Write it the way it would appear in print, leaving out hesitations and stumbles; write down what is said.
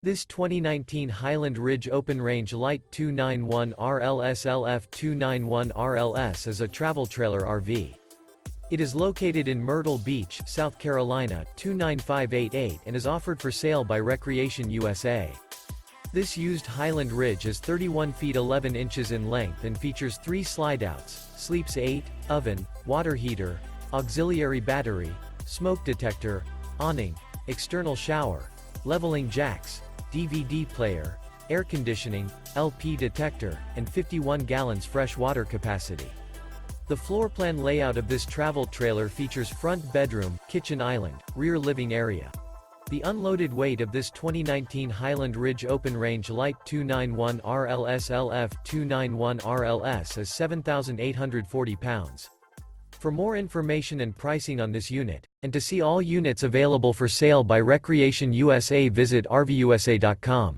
This 2019 Highland Ridge Open Range Light 291 RLS LF 291 RLS is a travel trailer RV. It is located in Myrtle Beach, South Carolina 29588 and is offered for sale by Recreation USA. This used Highland Ridge is 31 feet 11 inches in length and features 3 slideouts, sleeps 8, oven, water heater, auxiliary battery, smoke detector, awning, external shower, leveling jacks, DVD player, air conditioning, LP detector, and 51 gallons fresh water capacity. The floor plan layout of this travel trailer features front bedroom, kitchen island, rear living area. The unloaded weight of this 2019 Highland Ridge Open Range Light 291 RLS LF 291 RLS is 7,840 pounds. For more information and pricing on this unit, and to see all units available for sale by Recreation USA, visit RVUSA.com.